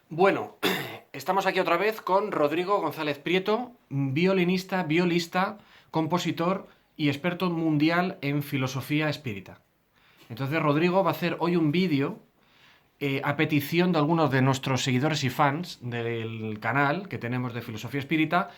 Bueno, estamos aquí otra vez con Rodrigo González Prieto, violinista, violista, compositor y experto mundial en filosofía espírita. Entonces Rodrigo va a hacer hoy un vídeo a petición de algunos de nuestros seguidores y fans del canal que tenemos de filosofía espírita,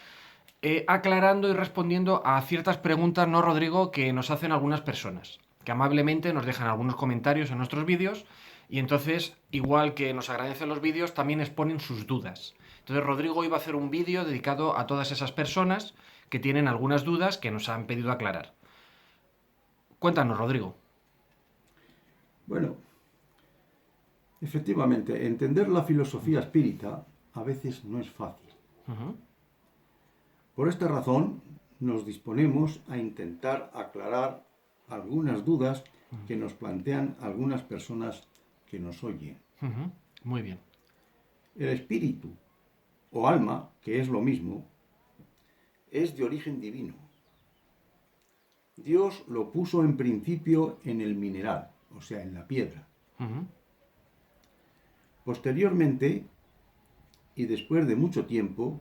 aclarando y respondiendo a ciertas preguntas, ¿no, Rodrigo?, que nos hacen algunas personas, que amablemente nos dejan algunos comentarios en nuestros vídeos y entonces, igual que nos agradecen los vídeos, también exponen sus dudas. Entonces, Rodrigo iba a hacer un vídeo dedicado a todas esas personas que tienen algunas dudas que nos han pedido aclarar. Cuéntanos, Rodrigo. Bueno, efectivamente, entender la filosofía espírita a veces no es fácil. Ujú. Por esta razón, nos disponemos a intentar aclarar algunas dudas que nos plantean algunas personas que nos oyen. Ujú. Muy bien. El espíritu o alma, que es lo mismo, es de origen divino. Dios lo puso en principio en el mineral, o sea, en la piedra. Ujú. Posteriormente, y después de mucho tiempo,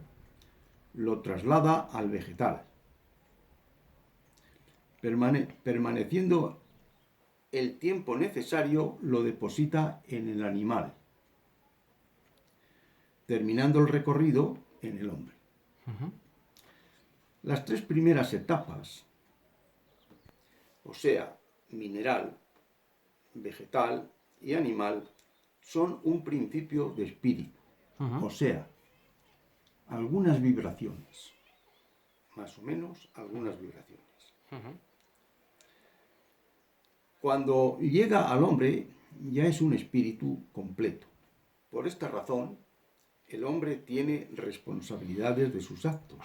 lo traslada al vegetal, permaneciendo el tiempo necesario lo deposita en el animal, terminando el recorrido en el hombre. Ujú. Las tres primeras etapas, o sea, mineral, vegetal y animal, son un principio de espíritu, Ujú. o sea, algunas vibraciones, más o menos algunas vibraciones. Ujú. Cuando llega al hombre ya es un espíritu completo. Por esta razón, el hombre tiene responsabilidades de sus actos.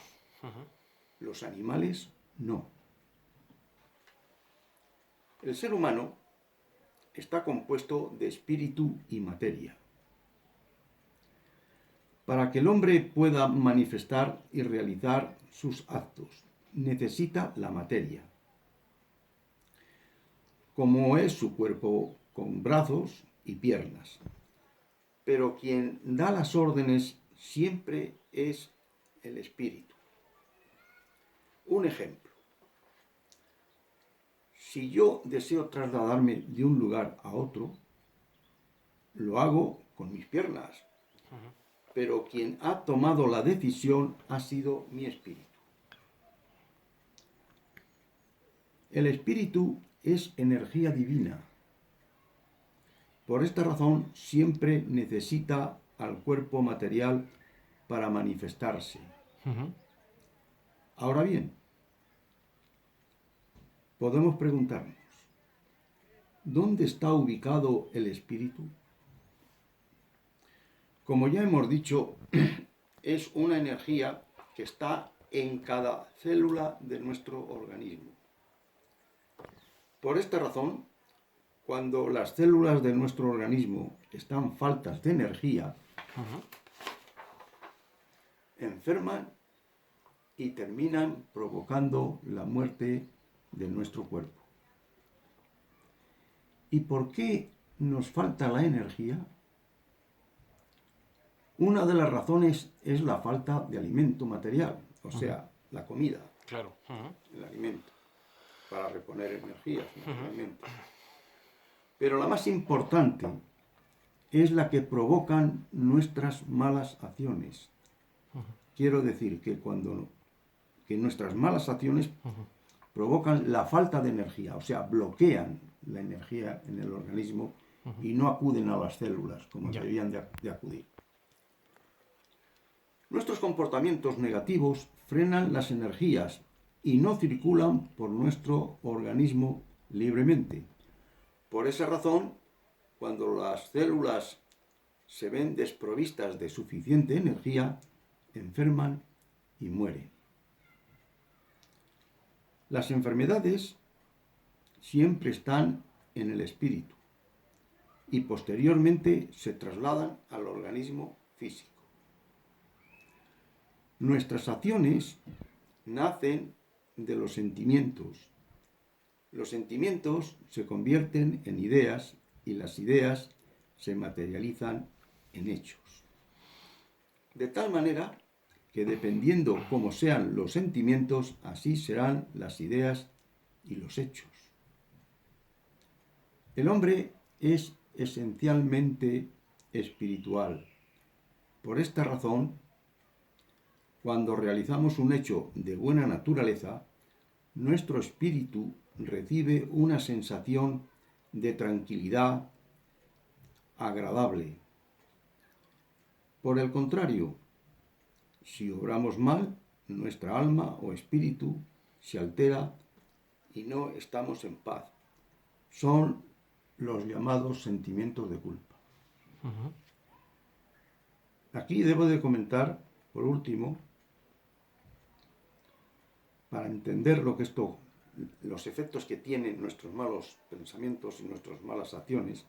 Los animales no. El ser humano está compuesto de espíritu y materia. Para que el hombre pueda manifestar y realizar sus actos, necesita la materia, como es su cuerpo con brazos y piernas. Pero quien da las órdenes siempre es el espíritu. Un ejemplo. Si yo deseo trasladarme de un lugar a otro, lo hago con mis piernas, pero quien ha tomado la decisión ha sido mi espíritu. El espíritu es energía divina. Por esta razón siempre necesita al cuerpo material para manifestarse. Ujú. Ahora bien, podemos preguntarnos, ¿dónde está ubicado el espíritu? Como ya hemos dicho, es una energía que está en cada célula de nuestro organismo. Por esta razón, cuando las células de nuestro organismo están faltas de energía, enferman y terminan provocando la muerte de nuestro cuerpo. ¿Y por qué nos falta la energía? Una de las razones es la falta de alimento material, o sea, la comida, Claro. Ujú. el alimento, para reponer energías, naturalmente. Pero la más importante es la que provocan nuestras malas acciones. Quiero decir que nuestras malas acciones provocan la falta de energía, o sea, bloquean la energía en el organismo y no acuden a las células como Ya. debían de acudir. Nuestros comportamientos negativos frenan las energías y no circulan por nuestro organismo libremente. Por esa razón, cuando las células se ven desprovistas de suficiente energía, enferman y mueren. Las enfermedades siempre están en el espíritu y posteriormente se trasladan al organismo físico. Nuestras acciones nacen de los sentimientos. Los sentimientos se convierten en ideas y las ideas se materializan en hechos. De tal manera que dependiendo cómo sean los sentimientos, así serán las ideas y los hechos. El hombre es esencialmente espiritual. Por esta razón, cuando realizamos un hecho de buena naturaleza, nuestro espíritu recibe una sensación de tranquilidad agradable. Por el contrario, si obramos mal, nuestra alma o espíritu se altera y no estamos en paz. Son los llamados sentimientos de culpa. Aquí debo de comentar, por último, para entender los efectos que tienen nuestros malos pensamientos y nuestras malas acciones.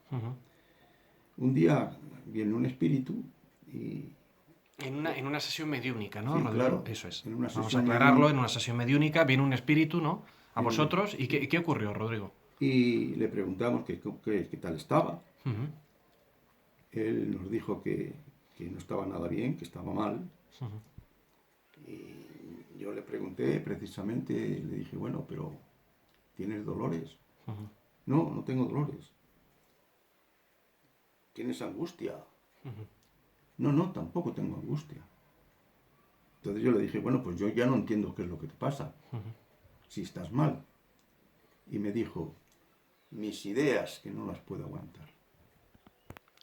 Un día viene un espíritu y... En una sesión mediúnica, ¿no, Sí, Rodrigo? claro, Eso es. en una Vamos a sesión aclararlo, mediúnica. en una sesión mediúnica viene un espíritu, ¿no? A vosotros. ¿Y qué ocurrió, Rodrigo? Y le preguntamos qué tal estaba. Ujú, Él nos dijo que no estaba nada bien, que estaba mal. ujú. Y yo le pregunté precisamente, le dije, bueno, pero ¿tienes dolores? Ujú. No, no tengo dolores. ¿Tienes angustia? No, no, tampoco tengo angustia. Entonces yo le dije, bueno, pues yo ya no entiendo qué es lo que te pasa, si estás mal. Y me dijo, mis ideas que no las puedo aguantar.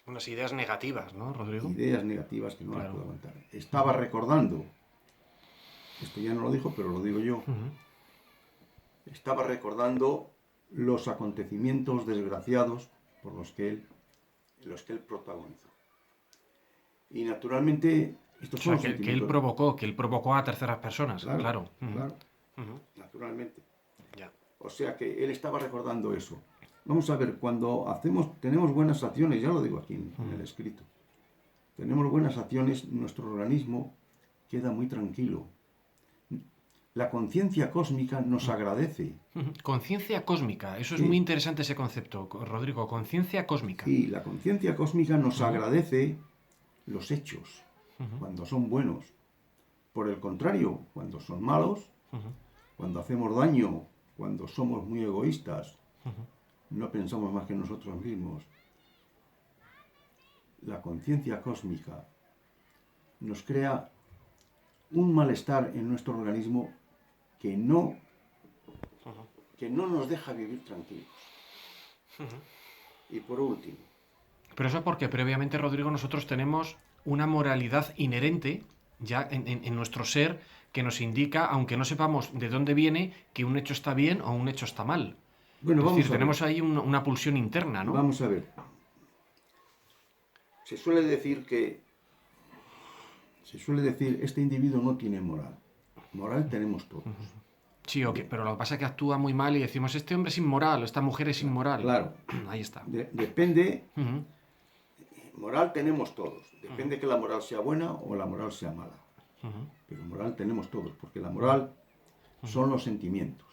Unas ideas negativas, ¿no, Rodrigo? Ideas negativas que no las Claro. puedo aguantar. Estaba recordando, esto ya no lo dijo, pero lo digo yo, estaba recordando los acontecimientos desgraciados por los que él protagonizó. Y naturalmente, estos O son sea, los que él sentimientos. provocó a terceras personas, Claro, claro. claro, Ujú. naturalmente. Ya. O sea que él estaba recordando eso. Vamos a ver, cuando tenemos buenas acciones, ya lo digo aquí en el escrito, tenemos buenas acciones, nuestro organismo queda muy tranquilo. La conciencia cósmica nos agradece. Conciencia cósmica, eso es muy Sí, interesante ese concepto, Rodrigo, conciencia cósmica. sí, la conciencia cósmica nos agradece los hechos cuando son buenos. Por el contrario, cuando son malos, cuando hacemos daño, cuando somos muy egoístas, no pensamos más que en nosotros mismos. La conciencia cósmica nos crea un malestar en nuestro organismo que no nos deja vivir tranquilos. Y por último, Pero eso porque previamente, Rodrigo, nosotros tenemos una moralidad inherente ya en nuestro ser que nos indica, aunque no sepamos de dónde viene, que un hecho está bien o un hecho está mal. bueno, Es decir, vamos a ver, tenemos ahí una pulsión interna, ¿no? vamos a ver. Se suele decir este individuo no tiene moral. Moral tenemos todos. Sí, ok, pero lo que pasa es que actúa muy mal y decimos, este hombre es inmoral, esta mujer es inmoral. Claro, Ahí está. depende, Ujú, moral tenemos todos. Depende que la moral sea buena o la moral sea mala. Pero moral tenemos todos, porque la moral son los sentimientos.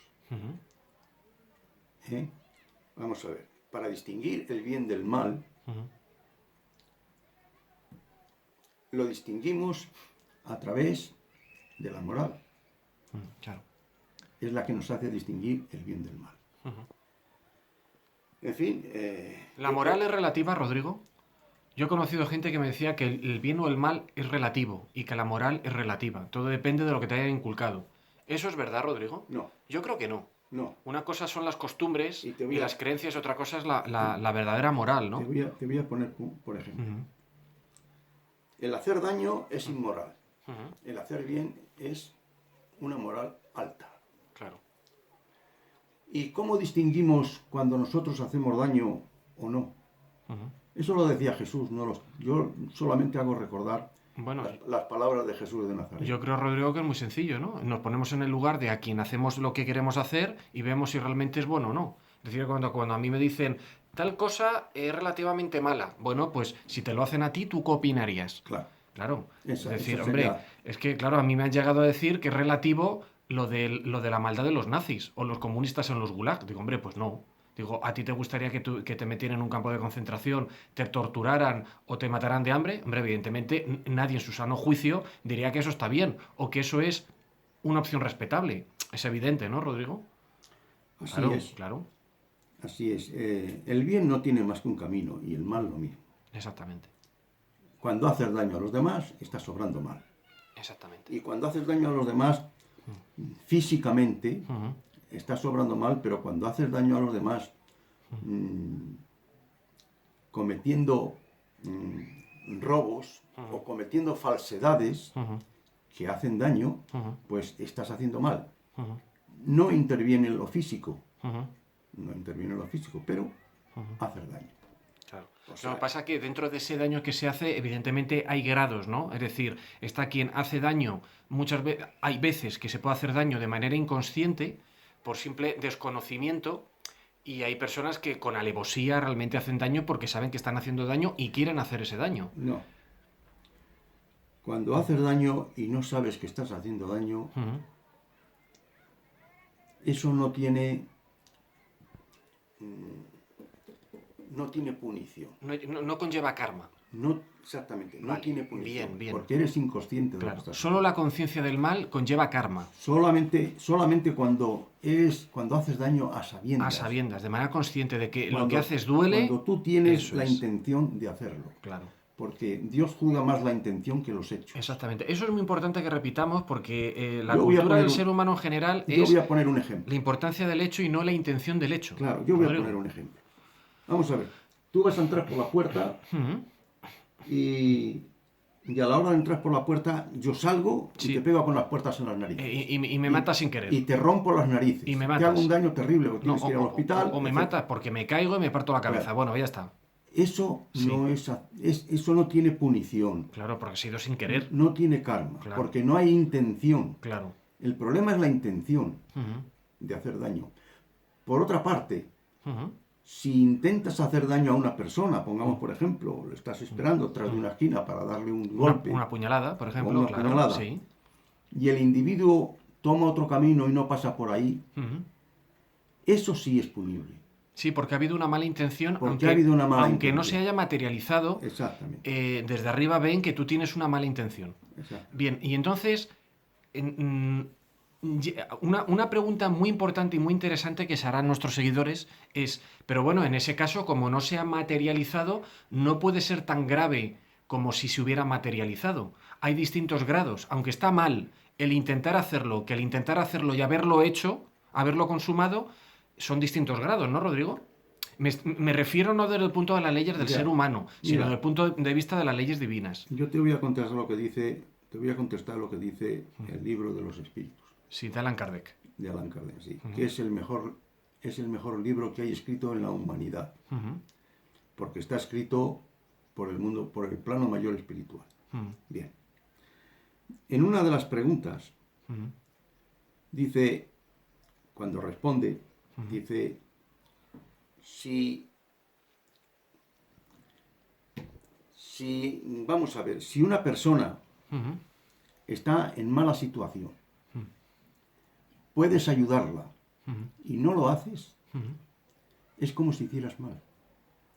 ¿Eh? Vamos a ver, para distinguir el bien del mal, lo distinguimos a través de la moral. claro. Es la que nos hace distinguir el bien del mal. En fin... ¿La moral es relativa, Rodrigo? Yo he conocido gente que me decía que el bien o el mal es relativo y que la moral es relativa. Todo depende de lo que te haya inculcado. ¿Eso es verdad, Rodrigo? No, Yo creo que no. no. Una cosa son las costumbres Y y las creencias, otra cosa es la verdadera moral, ¿no? Te voy a poner, por ejemplo. El hacer daño es inmoral. El hacer bien es una moral alta. Claro. ¿Y cómo distinguimos cuando nosotros hacemos daño o no? Eso lo decía Jesús. Yo solamente hago recordar Bueno, las palabras de Jesús de Nazaret. yo creo, Rodrigo, que es muy sencillo, ¿no? Nos ponemos en el lugar de a quien hacemos lo que queremos hacer y vemos si realmente es bueno o no. Es decir, cuando a mí me dicen tal cosa es relativamente mala, bueno, pues si te lo hacen a ti, ¿tú qué opinarías? Claro. Claro. Es Eso decir, sería... hombre, es que, claro, a mí me han llegado a decir que es relativo lo de la maldad de los nazis o los comunistas en los gulags. Digo, hombre, pues no. Digo, ¿a ti te gustaría que te metieran en un campo de concentración, te torturaran o te mataran de hambre? Hombre, evidentemente nadie en su sano juicio diría que eso está bien o que eso es una opción respetable. Es evidente, ¿no, Rodrigo? Así Claro, es, claro, así es. El bien no tiene más que un camino y el mal lo mismo. exactamente, Cuando haces daño a los demás, estás obrando mal. exactamente. Y cuando haces daño a los demás físicamente, Ujú, estás obrando mal, pero cuando haces daño a los demás mm, cometiendo robos o cometiendo falsedades ujú, que hacen daño, ujú, pues estás haciendo mal. ujú, No interviene en lo físico, ujú, no interviene en lo físico, pero hacer daño. claro. O Lo sea, que pasa es que dentro de ese daño que se hace, evidentemente hay grados, ¿no? Es decir, está quien hace daño, muchas veces, hay veces que se puede hacer daño de manera inconsciente, por simple desconocimiento, y hay personas que con alevosía realmente hacen daño porque saben que están haciendo daño y quieren hacer ese daño. no. Cuando haces daño y no sabes que estás haciendo daño, Ujú. eso no tiene punición. No conlleva karma. No, exactamente, no Vale, tiene punición. bien, bien. Porque eres inconsciente de lo que Claro, estás solo haciendo. la conciencia del mal conlleva karma, Solamente cuando haces daño a a sabiendas. sabiendas, de manera consciente de que lo que Cuando, haces duele. cuando tú tienes Eso la es, intención de hacerlo. claro. Porque Dios juzga más la intención que los hechos. Exactamente. Eso es muy importante que repitamos porque la Yo voy a cultura poner del un, ser humano en general yo voy es a poner un la ejemplo. importancia del hecho y no la intención del hecho. Claro, yo voy a poner Rodrigo. un ejemplo. Vamos a ver. Tú vas a entrar por la puerta Ujú. y a la hora de entrar por la puerta yo salgo y Sí. te pego con las puertas en las narices. Y me matas sin querer. Y te rompo las narices. Y me Te hago matas. un daño terrible porque No, tienes que ir al hospital. o me etcétera. matas porque me caigo y me parto la cabeza. Claro. Bueno, ya está. Eso Sí. eso no tiene punición. Claro, porque ha sido sin querer. No tiene karma. Claro. Porque no hay intención. Claro. El problema es la intención Ujú, de hacer daño. Por otra parte, ujú, si intentas hacer daño a una persona, pongamos por ejemplo, lo estás esperando tras de una esquina para darle un golpe una puñalada, por ejemplo, una claro. puñalada. Sí. y el individuo toma otro camino y no pasa por ahí, Ujú. eso sí es punible. Sí, porque ha habido una mala intención, Porque ha habido una mala aunque no intención. se haya materializado, Exactamente. desde arriba ven que tú tienes una mala intención. Exacto. Bien, y entonces, una pregunta muy importante y muy interesante que se harán nuestros seguidores es, pero bueno, en ese caso, como no se ha materializado, no puede ser tan grave como si se hubiera materializado. Hay distintos grados, aunque está mal el intentar hacerlo, que el intentar hacerlo y haberlo hecho, haberlo consumado, son distintos grados, ¿no, Rodrigo? Me refiero no desde el punto de las leyes del Ya. ser humano, sino Mira. desde el punto de vista de las leyes divinas. Yo te voy a contestar lo que dice el libro de los espíritus Sí, de Allan Kardec. de Allan Kardec, sí, que es el mejor libro que hay escrito en la humanidad, Ujú, porque está escrito por el plano mayor espiritual. ujú, Bien. En una de las preguntas ujú, dice, cuando responde, dice, vamos a ver, si una persona ujú, está en mala situación, puedes ayudarla ujú, y no lo haces, ujú. es como si hicieras mal.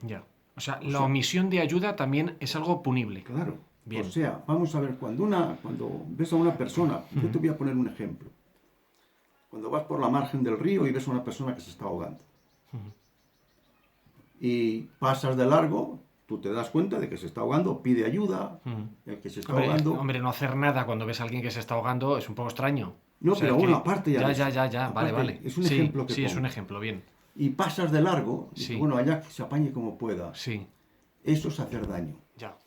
Ya. O sea, O la sea- omisión de ayuda también es algo punible. Claro. Bien. O sea, vamos a ver, cuando ves a una persona, yo te voy a poner un ejemplo. Cuando vas por la margen del río y ves a una persona que se está ahogando. Y pasas de largo, tú te das cuenta de que se está ahogando, pide ayuda, el que se está ahogando. Hombre, no hacer nada cuando ves a alguien que se está ahogando es un poco extraño. No, O sea, pero es que- bueno, aparte ya de Ya, eso. ya, ya, vale, Aparte, vale. es un Sí, ejemplo que sí, es pongo. un ejemplo, bien. Y pasas de largo, y Sí. bueno, allá que se apañe como pueda. Sí, Eso es hacer daño. ya.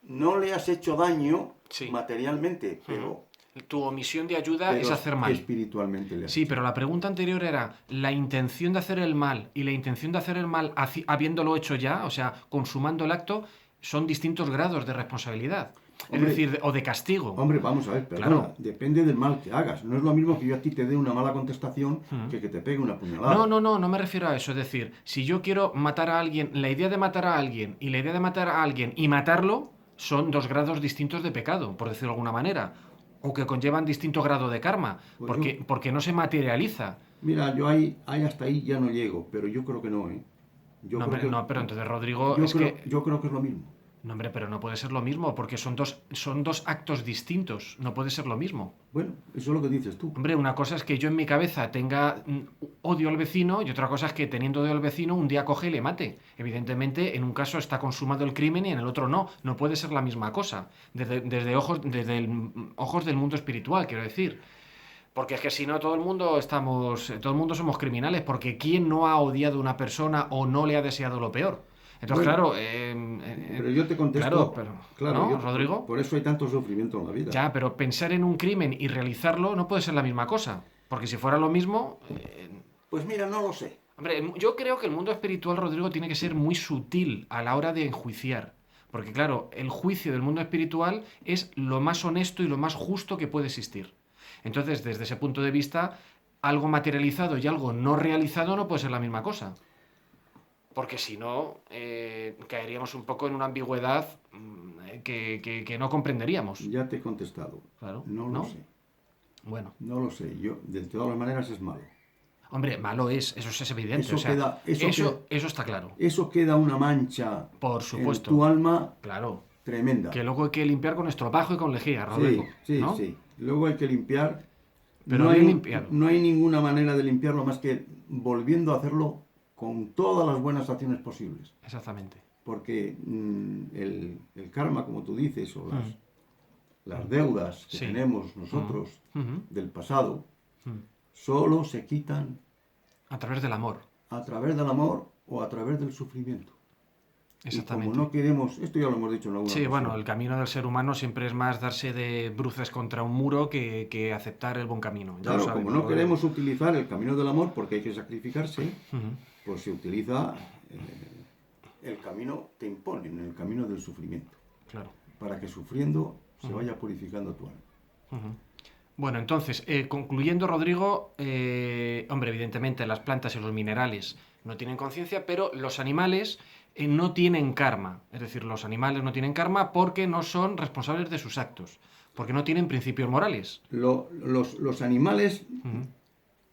No le has hecho daño Sí. materialmente, pero, Tu omisión de ayuda es hacer mal. espiritualmente le has Sí, hecho. pero la pregunta anterior era la intención de hacer el mal y la intención de hacer el mal habiéndolo hecho ya, o sea, consumando el acto, son distintos grados de responsabilidad. Hombre, es decir, o de castigo. Hombre, vamos a ver, perdona, Claro. depende del mal que hagas. No es lo mismo que yo a ti te dé una mala contestación que te pegue una puñalada. No me refiero a eso. Es decir, si yo quiero matar a alguien, la idea de matar a alguien y la idea de matar a alguien y matarlo son dos grados distintos de pecado, por decirlo de alguna manera. o que conllevan distinto grado de karma, Pues porque no se materializa. Mira, yo ahí hasta ahí ya no llego, pero yo creo que no, ¿eh? Yo No, creo hombre, que, no, pero entonces, Rodrigo, yo es creo, que... yo creo que es lo mismo. No, hombre, pero no puede ser lo mismo, porque son dos actos distintos, no puede ser lo mismo. Bueno, eso es lo que dices tú. Hombre, una cosa es que yo en mi cabeza tenga odio al vecino y otra cosa es que teniendo odio al vecino un día coge y le mate. Evidentemente, en un caso está consumado el crimen y en el otro no. No puede ser la misma cosa. Ojos del mundo espiritual, quiero decir. Porque es que si no, todo el mundo somos criminales, porque ¿quién no ha odiado a una persona o no le ha deseado lo peor? Entonces, Bueno, claro, pero yo te claro, contesto, pero, claro, ¿no, Rodrigo? por eso hay tanto sufrimiento en la vida. Ya, pero pensar en un crimen y realizarlo no puede ser la misma cosa. Porque si fuera lo mismo, Pues mira, no lo sé. hombre, yo creo que el mundo espiritual, Rodrigo, tiene que ser muy sutil a la hora de enjuiciar. Porque claro, el juicio del mundo espiritual es lo más honesto y lo más justo que puede existir. Entonces, desde ese punto de vista, algo materializado y algo no realizado no puede ser la misma cosa. Porque si no, caeríamos un poco en una ambigüedad que no comprenderíamos. Ya te he contestado. Claro, No lo ¿no? sé. Bueno. No lo sé. Yo, de todas maneras, es malo. Hombre, malo es evidente. Eso O sea, queda, eso está claro. eso queda una mancha Por en supuesto. tu alma Claro. tremenda. Que luego hay que limpiar con estropajo y con lejía, Rodrigo. Sí, sí, ¿No? sí. Luego hay que limpiar. Pero No bien hay, limpiado. no hay ninguna manera de limpiarlo más que volviendo a hacerlo con todas las buenas acciones posibles. Exactamente. Porque el karma, como tú dices, o Mm. las deudas que Sí. tenemos nosotros Ujú. del pasado, Mm. solo se quitan A través del amor. a través del amor o a través del sufrimiento. Y como Exactamente. no queremos, esto ya lo hemos dicho en alguna Sí, ocasión. bueno, el camino del ser humano siempre es más darse de bruces contra un muro que aceptar el buen camino. Ya lo Claro, sabemos, como no Rodrigo. queremos utilizar el camino del amor porque hay que sacrificarse, Ujú. pues se utiliza el camino, te imponen el camino del sufrimiento, Claro. para que sufriendo se vaya purificando tu alma. Ujú. Bueno, entonces, concluyendo, Rodrigo, hombre, evidentemente las plantas y los minerales no tienen conciencia, pero los animales no tienen karma. Es decir, los animales no tienen karma porque no son responsables de sus actos, porque no tienen principios morales. Los animales, Ujú.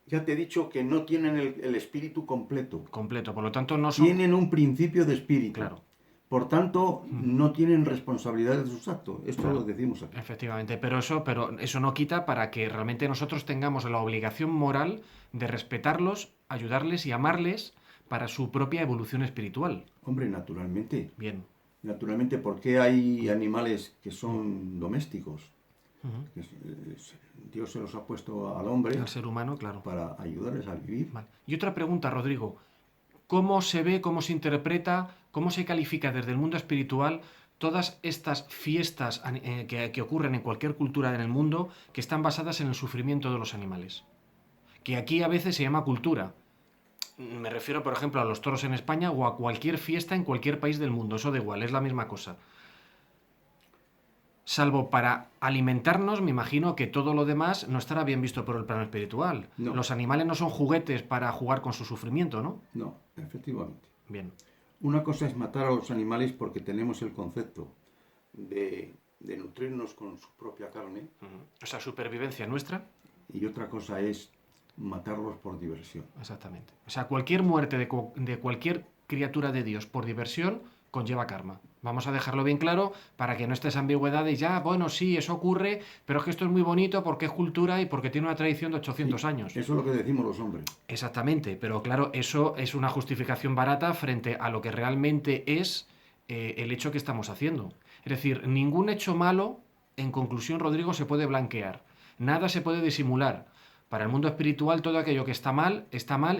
ya te he dicho que no tienen el espíritu completo, Completo, por lo tanto no son... tienen un principio de espíritu. Claro. Por tanto, no tienen responsabilidad de sus actos. Esto Claro. lo decimos aquí. Efectivamente, pero eso no quita para que realmente nosotros tengamos la obligación moral de respetarlos, ayudarles y amarles para su propia evolución espiritual. Hombre, naturalmente. Bien. Naturalmente, ¿por qué hay animales que son domésticos? Ujú. Dios se los ha puesto al hombre Al ser humano, claro. para ayudarles a vivir. Vale. Y otra pregunta, Rodrigo. ¿Cómo se ve, cómo se interpreta, cómo se califica desde el mundo espiritual todas estas fiestas que ocurren en cualquier cultura en el mundo que están basadas en el sufrimiento de los animales? Que aquí a veces se llama cultura. Me refiero, por ejemplo, a los toros en España o a cualquier fiesta en cualquier país del mundo. Eso da igual, es la misma cosa. Salvo para alimentarnos, me imagino que todo lo demás no estará bien visto por el plano espiritual. No. Los animales no son juguetes para jugar con su sufrimiento, ¿no? No, efectivamente. Bien. Una cosa es matar a los animales porque tenemos el concepto de nutrirnos con su propia carne, O sea, supervivencia nuestra. y otra cosa es matarlos por diversión. Exactamente. O sea, cualquier muerte de cualquier criatura de Dios por diversión conlleva karma. Vamos a dejarlo bien claro para que no estés ambigüedad de ya, bueno, sí, eso ocurre, pero es que esto es muy bonito porque es cultura y porque tiene una tradición de 800 Sí, años. Eso es lo que decimos los hombres. Exactamente, pero claro, eso es una justificación barata frente a lo que realmente es el hecho que estamos haciendo. Es decir, ningún hecho malo, en conclusión, Rodrigo, se puede blanquear. Nada se puede disimular. Para el mundo espiritual, todo aquello que está mal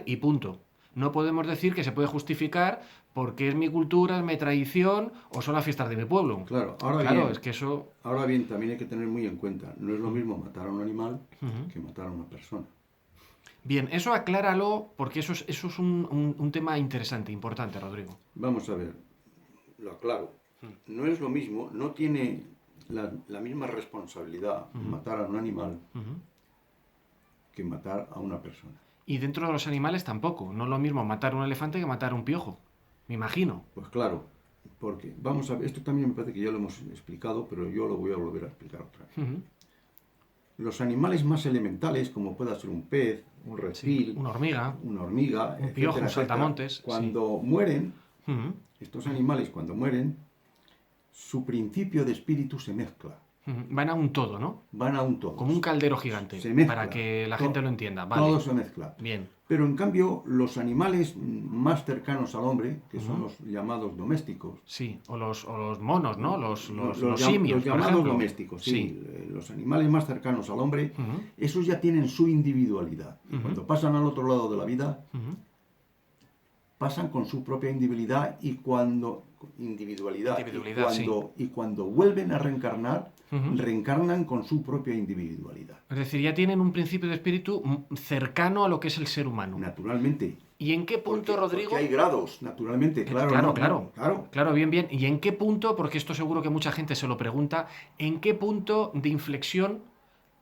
y punto. No podemos decir que se puede justificar porque es mi cultura, es mi tradición o son las fiestas de mi pueblo. Claro, Es que eso... ahora bien, también hay que tener muy en cuenta, no es lo mismo matar a un animal Ujú. que matar a una persona. Bien, eso acláralo porque eso es un tema interesante, importante, Rodrigo. Vamos a ver, lo aclaro. No es lo mismo, no tiene la misma responsabilidad matar a un animal Ujú. que matar a una persona. Y dentro de los animales tampoco. No es lo mismo matar un elefante que matar un piojo. Me imagino. Pues claro, porque, vamos a ver, esto también me parece que ya lo hemos explicado, pero yo lo voy a volver a explicar otra vez. Ujú. los animales más elementales, como pueda ser un pez, un reptil, una hormiga, un piojo, un etcétera, saltamontes, cuando mueren, Ujú, estos animales cuando mueren, su principio de espíritu se mezcla, ujú. Van a un todo, ¿no? van a un todo. Como un caldero gigante, Se mezcla. para que la gente lo entienda. Todo Vale, se mezcla. bien. Pero en cambio, los animales más cercanos al hombre, que son Ujú. los llamados domésticos, Sí, o los monos, ¿no? Los los simios, por llamados ejemplo. domésticos, sí, Sí. los animales más cercanos al hombre, Ujú, esos ya tienen su individualidad. Y Ujú. cuando pasan al otro lado de la vida, ujú. pasan con su propia individualidad Individualidad, sí. y cuando vuelven a reencarnar, Ujú. reencarnan con su propia individualidad. Es decir, ya tienen un principio de espíritu cercano a lo que es el ser humano. Naturalmente. ¿Y en qué punto, Rodrigo? Porque hay grados, naturalmente, claro. Claro, No, claro. claro. Claro, bien, bien. ¿Y en qué punto, porque esto seguro que mucha gente se lo pregunta, en qué punto de inflexión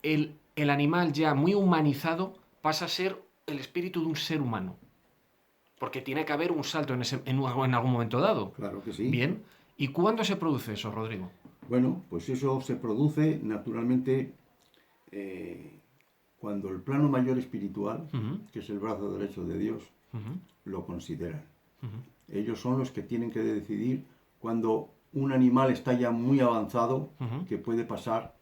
el animal ya muy humanizado pasa a ser el espíritu de un ser humano? Porque tiene que haber un salto en algún momento dado. Claro que sí. Bien. ¿Y cuándo se produce eso, Rodrigo? Bueno, pues eso se produce naturalmente cuando el plano mayor espiritual, Ujú, que es el brazo derecho de Dios, ujú, lo consideran. ujú. Ellos son los que tienen que decidir cuando un animal está ya muy avanzado, Ujú. que puede pasar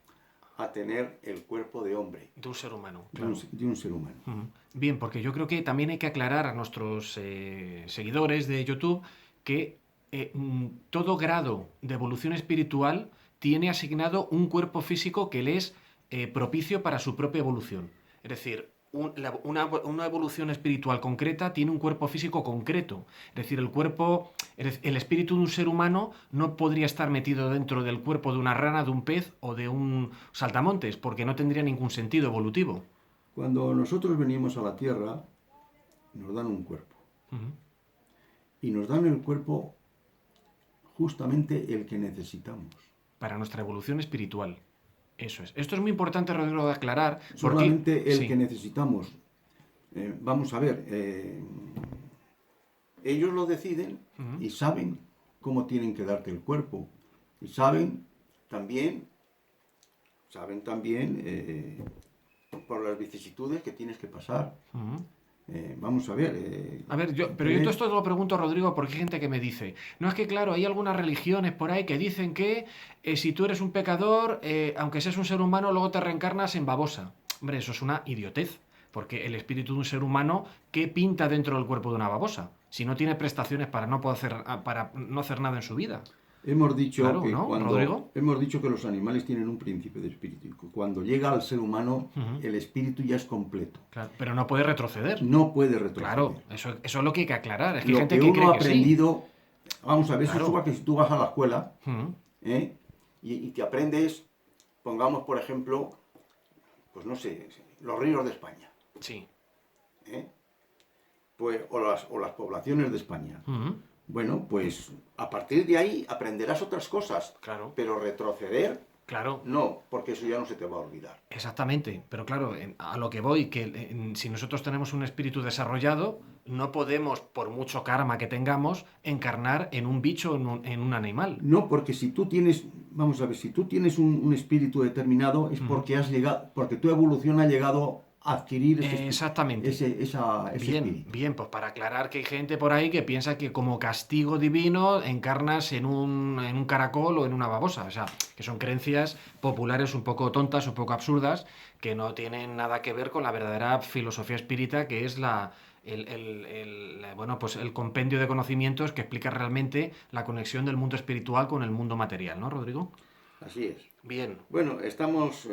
a tener el cuerpo de hombre, De un ser humano, de claro. de un ser humano. Ujú. Bien, porque yo creo que también hay que aclarar a nuestros seguidores de YouTube que todo grado de evolución espiritual tiene asignado un cuerpo físico que le es propicio para su propia evolución. Es decir, una evolución espiritual concreta tiene un cuerpo físico concreto. Es decir, el espíritu de un ser humano no podría estar metido dentro del cuerpo de una rana, de un pez o de un saltamontes, porque no tendría ningún sentido evolutivo. Cuando nosotros venimos a la Tierra, nos dan un cuerpo. Ujú. Y nos dan el cuerpo justamente el que necesitamos. Para nuestra evolución espiritual. Eso es. Esto es muy importante, Rodrigo, de aclarar. Porque, Solamente el sí. que necesitamos. Vamos a ver, ellos lo deciden Ujú. y saben cómo tienen que darte el cuerpo. Y también, saben también por las vicisitudes que tienes que pasar. Ujú. Vamos a ver. A ver, pero yo todo esto te lo pregunto, Rodrigo, porque hay gente que me dice, no es que claro, hay algunas religiones por ahí que dicen que si tú eres un pecador, aunque seas un ser humano, luego te reencarnas en babosa. Hombre, eso es una idiotez, porque el espíritu de un ser humano, ¿qué pinta dentro del cuerpo de una babosa? Si no tiene prestaciones para no hacer nada en su vida. Hemos dicho Claro, que ¿no, Rodrigo? hemos dicho que los animales tienen un principio de espíritu. Cuando llega al ser humano, Ujú. el espíritu ya es completo. Claro, pero no puede retroceder. No puede retroceder. Claro, eso es lo que hay que aclarar. Es que hay Lo gente que que uno cree ha que sí. aprendido, vamos a ver, eso es Claro. igual que si tú vas a la escuela Ujú. ¿eh? Y te aprendes, pongamos por ejemplo, pues no sé, los ríos de España, Sí. ¿eh? Pues, o las poblaciones de España. Ujú. Bueno, pues a partir de ahí aprenderás otras cosas, Claro. pero retroceder, Claro. no, porque eso ya no se te va a olvidar. Exactamente, pero claro, a lo que voy, que si nosotros tenemos un espíritu desarrollado, no podemos, por mucho karma que tengamos, encarnar en un bicho o en un animal. No, porque si tú tienes, vamos a ver, si tú tienes un espíritu determinado es Ujú. porque has llegado, porque tu evolución ha llegado a adquirir Exactamente. ese Bien, espíritu. bien, pues para aclarar que hay gente por ahí que piensa que como castigo divino encarnas en un caracol o en una babosa. O sea, que son creencias populares un poco tontas, un poco absurdas, que no tienen nada que ver con la verdadera filosofía espírita, que es bueno, pues el compendio de conocimientos que explica realmente la conexión del mundo espiritual con el mundo material, ¿no, Rodrigo? Así es. Bien. Bueno, estamos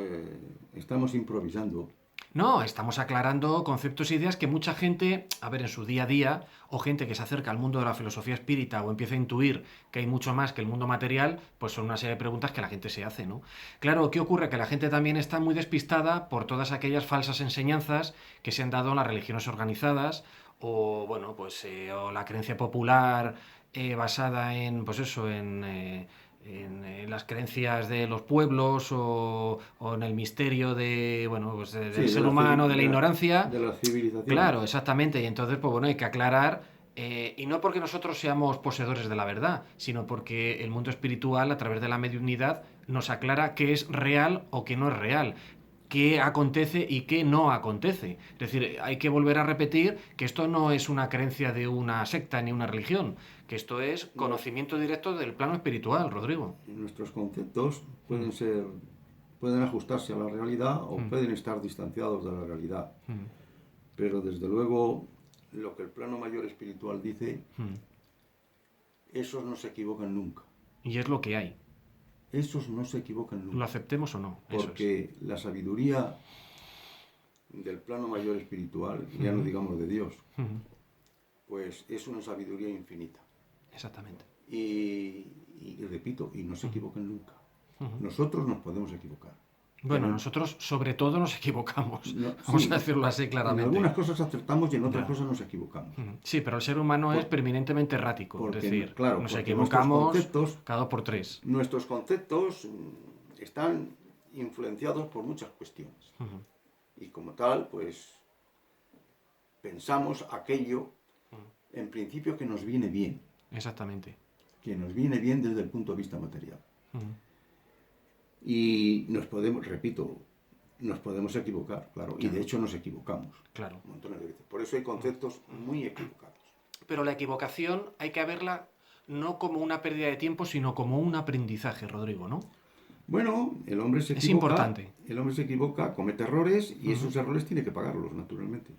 improvisando. No, estamos aclarando conceptos e ideas que mucha gente, a ver, en su día a día, o gente que se acerca al mundo de la filosofía espírita o empieza a intuir que hay mucho más que el mundo material, pues son una serie de preguntas que la gente se hace, ¿no? Claro, ¿qué ocurre? Que la gente también está muy despistada por todas aquellas falsas enseñanzas que se han dado en las religiones organizadas, o, bueno, pues, o la creencia popular basada en, pues eso, en las creencias de los pueblos o en el misterio de, bueno, pues del ser humano, de la ignorancia. De la civilización. Claro, exactamente. Y entonces, pues bueno, hay que aclarar, y no porque nosotros seamos poseedores de la verdad, sino porque el mundo espiritual, a través de la mediunidad, nos aclara qué es real o qué no es real. qué acontece y qué no acontece. Es decir, hay que volver a repetir que esto no es una creencia de una secta ni una religión, que esto es conocimiento directo del plano espiritual, Rodrigo. Nuestros conceptos pueden ajustarse a la realidad o pueden estar distanciados de la realidad. Pero desde luego, lo que el plano mayor espiritual dice, esos no se equivocan nunca. Y es lo que hay. Esos no se equivocan nunca. ¿Lo aceptemos o no? Eso Porque la sabiduría del plano mayor espiritual, ya no digamos de Dios, pues es una sabiduría infinita. Exactamente. Y repito, y no se equivocan nunca. Nosotros nos podemos equivocar. Bueno, Pero nosotros sobre todo nos equivocamos, no, vamos sí, a decirlo así en claramente. algunas cosas acertamos y en otras Ya. cosas nos equivocamos. Sí, pero el ser humano es permanentemente errático, porque, es decir, claro, nos porque equivocamos nuestros conceptos- cada 2 por 3. Nuestros conceptos están influenciados por muchas cuestiones. Y como tal, pues pensamos aquello en principio que nos viene bien, Exactamente. que nos viene bien desde el punto de vista material. Y nos podemos, repito, nos podemos equivocar, claro, y de hecho nos equivocamos. Claro. Montones de veces. Por eso hay conceptos muy equivocados. Pero la equivocación hay que verla no como una pérdida de tiempo, sino como un aprendizaje, Rodrigo, ¿no? Bueno, el hombre se Es equivoca, importante. el hombre se equivoca, comete errores y esos errores tiene que pagarlos, naturalmente.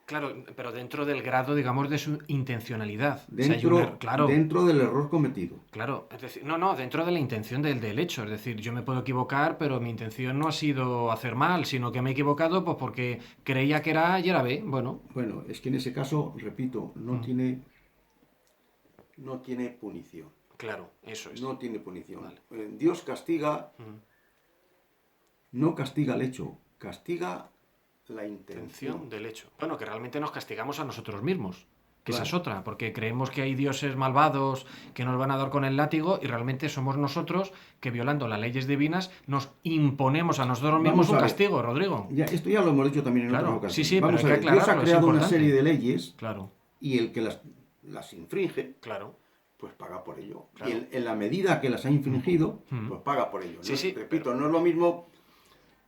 Claro, pero dentro del grado, digamos, de su intencionalidad. O sea, hay Dentro, claro, dentro del error cometido. claro, es decir, no, dentro de la intención del hecho. Es decir, yo me puedo equivocar, pero mi intención no ha sido hacer mal, sino que me he equivocado pues porque creía que era A y era B. Bueno, Bueno, es que en ese caso, repito, no tiene punición. claro, eso es. No tiene punición. Vale. Dios castiga, no castiga el hecho, castiga la intención. Intención del hecho. Bueno, que realmente nos castigamos a nosotros mismos. Que esa Claro. es otra, porque creemos que hay dioses malvados que nos van a dar con el látigo y realmente somos nosotros que violando las leyes divinas nos imponemos a nosotros mismos Vamos a un ver. castigo, Rodrigo. Ya, esto ya lo hemos dicho también en Claro, otras ocasiones. sí, pero Vamos hay a que ver, Dios ha aclararlo, es creado una importante. serie de leyes Claro, y el que las infringe, claro. pues paga por ello. Claro. Y en la medida que las ha infringido, pues paga por ello. Sí, No, sí, repito, no es lo mismo,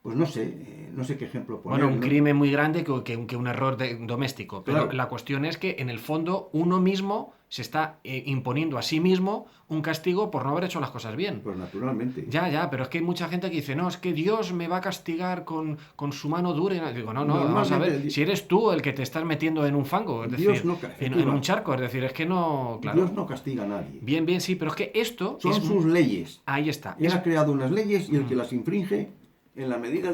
pues no sé qué ejemplo poner. Bueno, un ¿no? crimen muy grande que un error doméstico. Pero Claro. la cuestión es que, en el fondo, uno mismo se está imponiendo a sí mismo un castigo por no haber hecho las cosas bien. Pues naturalmente. Ya, pero es que hay mucha gente que dice, no, es que Dios me va a castigar con su mano dura. Y digo, no, vamos a ver, Normalmente si eres tú el que te estás metiendo en un fango, es Dios decir, no en un charco, es decir, es que no, claro. Dios no castiga a nadie. Bien, sí, pero es que esto Son es... sus leyes. Ahí está. Él ha creado unas leyes y el que las infringe, en la medida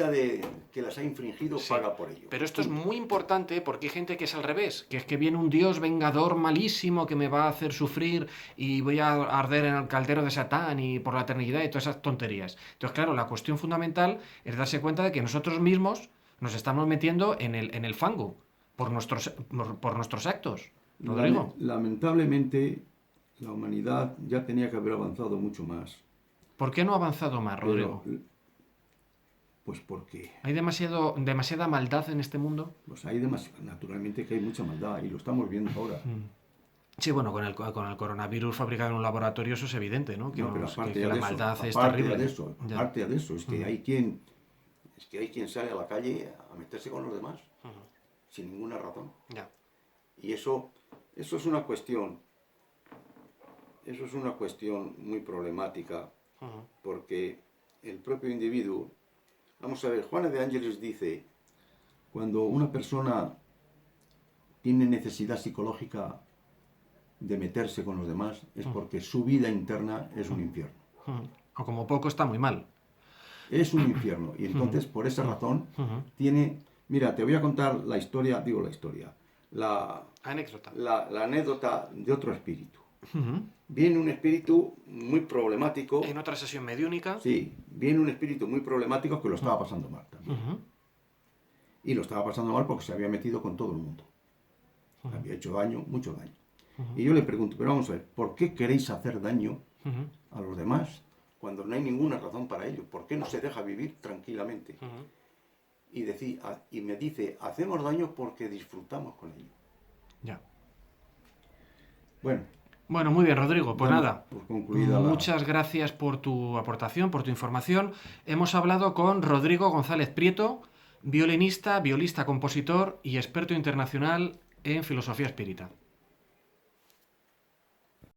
de que las ha infringido, Sí, paga por ello. pero esto es muy importante porque hay gente que es al revés, que es que viene un Dios vengador malísimo que me va a hacer sufrir y voy a arder en el caldero de Satán y por la eternidad y todas esas tonterías. Entonces, claro, la cuestión fundamental es darse cuenta de que nosotros mismos nos estamos metiendo en el fango por nuestros actos. Rodrigo. Lamentablemente, la humanidad ya tenía que haber avanzado mucho más. ¿Por qué no ha avanzado más, Rodrigo? Pero, pues porque ¿Hay demasiada maldad en este mundo? pues hay naturalmente que hay mucha maldad y lo estamos viendo ahora. Sí, bueno, con el coronavirus fabricado en un laboratorio eso es evidente, ¿no? Que, No, pero aparte que la de eso, maldad es aparte terrible. de eso, Ya. aparte de eso, es que hay quien sale a la calle a meterse con los demás sin ninguna razón. Ya. Y eso es una cuestión muy problemática porque el propio individuo, vamos a ver, Juana de Ángeles dice, cuando una persona tiene necesidad psicológica de meterse con los demás es porque su vida interna es un infierno. O como poco está muy mal. Es un infierno. Y entonces, por esa razón, tiene... Mira, te voy a contar la Anécdota. la anécdota de otro espíritu. Viene un espíritu muy problemático. En otra sesión mediúnica. Sí, viene un espíritu muy problemático que lo estaba pasando mal también. Y lo estaba pasando mal porque se había metido con todo el mundo. Había hecho daño, mucho daño. Y yo le pregunto, pero vamos a ver, ¿por qué queréis hacer daño a los demás cuando no hay ninguna razón para ello? ¿Por qué no se deja vivir tranquilamente? Y me dice, hacemos daño porque disfrutamos con ello. Ya. Bueno, Bueno, muy bien, Rodrigo. Pues Bueno, nada, pues concluida la... muchas gracias por tu aportación, por tu información. Hemos hablado con Rodrigo González Prieto, violinista, violista, compositor y experto internacional en filosofía espírita.